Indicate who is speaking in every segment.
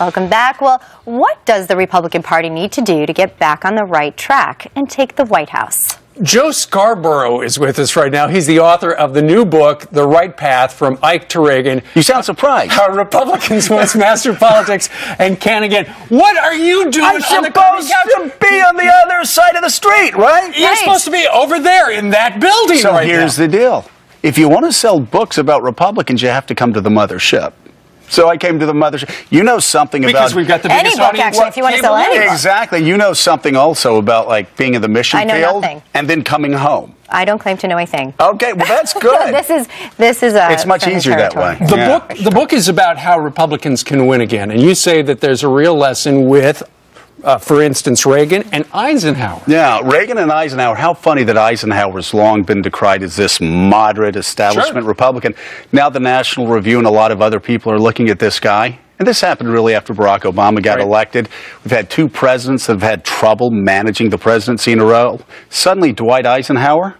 Speaker 1: Welcome back. Well, what does the Republican Party need to do to get back on the right track and take the White House?
Speaker 2: Joe Scarborough is with us right now. He's the author of the new book, The Right Path, From Ike to Reagan.
Speaker 3: You sound surprised.
Speaker 2: How Republicans once mastered politics and can again. What are you doing
Speaker 3: I'm
Speaker 2: on the
Speaker 3: supposed to be on the other side of the street, right?
Speaker 2: You're supposed to be over there in that building
Speaker 3: So
Speaker 2: right
Speaker 3: here's
Speaker 2: now.
Speaker 3: the deal. If you want to sell books about Republicans, you have to come to the mothership. So I came to the mothership. You know something about...
Speaker 2: Because we've got the biggest
Speaker 1: book,
Speaker 2: audience.
Speaker 1: actually, if you want to sell any book.
Speaker 3: Exactly. You know something also about, like, being in the mission
Speaker 1: I know
Speaker 3: field
Speaker 1: nothing.
Speaker 3: and then coming home.
Speaker 1: I don't claim to know a thing.
Speaker 3: Okay, well, that's good.
Speaker 1: this is
Speaker 3: It's much easier that way.
Speaker 2: The book is about how Republicans can win again. And you say that there's a real lesson with... for instance, Reagan and Eisenhower.
Speaker 3: Yeah, Reagan and Eisenhower. How funny that Eisenhower's long been decried as this moderate establishment Republican. Now the National Review and a lot of other people are looking at this guy. And this happened really after Barack Obama got elected. We've had two presidents that have had trouble managing the presidency in a row. Suddenly, Dwight Eisenhower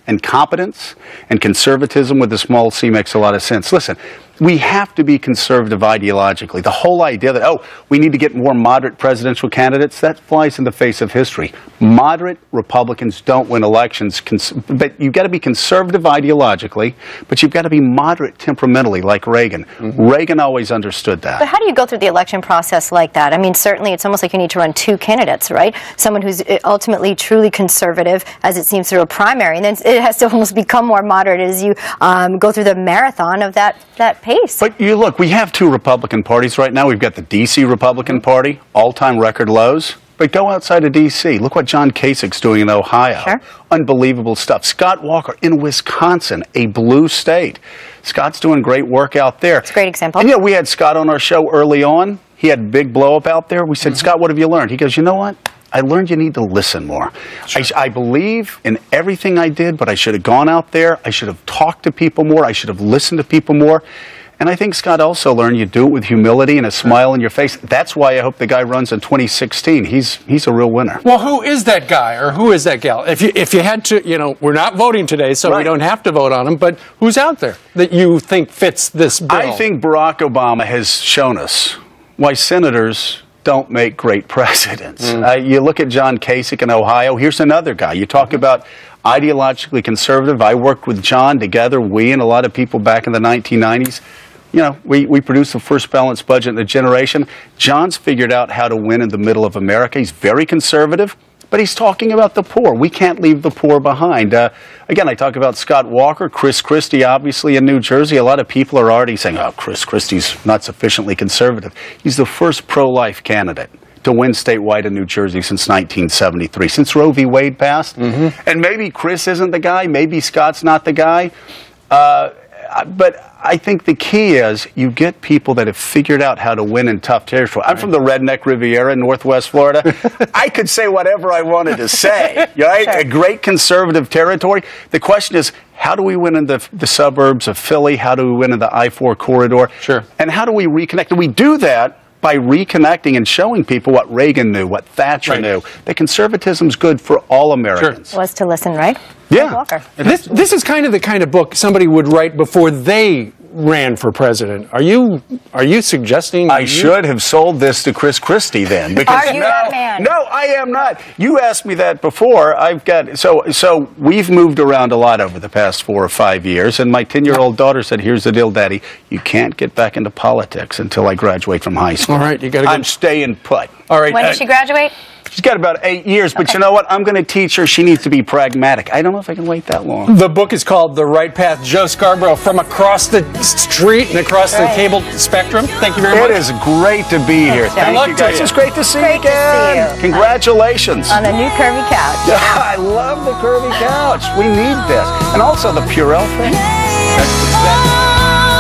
Speaker 3: and competence and conservatism with a small c makes a lot of sense. Listen, we have to be conservative ideologically. The whole idea that, oh, we need to get more moderate presidential candidates, that flies in the face of history. Moderate Republicans don't win elections, but you've got to be conservative ideologically, but you've got to be moderate temperamentally, like Reagan. Reagan always understood that.
Speaker 1: But how do you go through the election process like that? I mean, certainly it's almost like you need to run two candidates, right? Someone who's ultimately truly conservative, as it seems through a primary, and then it has to almost become more moderate as you go through the marathon of that pace.
Speaker 3: But you look, we have two Republican parties right now. We've got the D.C. Republican Party, all-time record lows. But go outside of D.C. Look what John Kasich's doing in Ohio.
Speaker 1: Sure.
Speaker 3: Unbelievable stuff. Scott Walker in Wisconsin, a blue state. Scott's doing great work out there.
Speaker 1: It's a great example.
Speaker 3: And yeah, we had Scott on our show early on. He had a big blow-up out there. We said, Scott, what have you learned? He goes, you know what? I learned you need to listen more. Sure. I believe in everything I did, but I should have gone out there. I should have talked to people more. I should have listened to people more. And I think Scott also learned you do it with humility and a smile on your face. That's why I hope the guy runs in 2016. He's a real winner.
Speaker 2: Well, who is that guy or who is that gal? If you had to, you know, we're not voting today, so we don't have to vote on him, but who's out there that you think fits this bill?
Speaker 3: I think Barack Obama has shown us why senators don't make great presidents. You look at John Kasich in Ohio. Here's another guy. You talk about ideologically conservative. I worked with John together, we and a lot of people back in the 1990s. You know, we produced the first balanced budget in a generation. John's figured out how to win in the middle of America. He's very conservative, but he's talking about the poor. We can't leave the poor behind. Again, I talk about Scott Walker, Chris Christie, obviously in New Jersey. A lot of people are already saying, oh, Chris Christie's not sufficiently conservative. He's the first pro-life candidate to win statewide in New Jersey since 1973, since Roe v. Wade passed. And maybe Chris isn't the guy, maybe Scott's not the guy. But I think the key is you get people that have figured out how to win in tough territory. I'm from the Redneck Riviera in Northwest Florida. I could say whatever I wanted to say, right? Sure. A great conservative territory. The question is, how do we win in the suburbs of Philly? How do we win in the I-4 corridor?
Speaker 2: Sure.
Speaker 3: And how do we reconnect? And we do that by reconnecting and showing people what Reagan knew, what Thatcher knew. That conservatism's good for all Americans.
Speaker 1: Was to listen, right?
Speaker 3: Yeah.
Speaker 1: Walker.
Speaker 2: This is kind of the kind of book somebody would write before they ran for president. Are you suggesting
Speaker 3: I should have sold this to Chris Christie then? Because
Speaker 1: Are you that man?
Speaker 3: No, I am not. You asked me that before. I've got so we've moved around a lot over the past 4 or 5 years, and my 10-year-old daughter said, "Here's the deal, Daddy. You can't get back into politics until I graduate from high school."
Speaker 2: All right, you got to.
Speaker 3: I'm staying put.
Speaker 2: All right.
Speaker 1: When did she graduate?
Speaker 3: She's got about 8 years, but you know what? I'm going to teach her she needs to be pragmatic. I don't know if I can wait that long.
Speaker 2: The book is called The Right Path. Joe Scarborough from across the street and across the cable spectrum. Thank you very much.
Speaker 3: It is great to be here. Thank you guys. It's great to see you again. Congratulations.
Speaker 1: On the new curvy couch.
Speaker 3: I love the curvy couch. We need this. And also the Purell thing.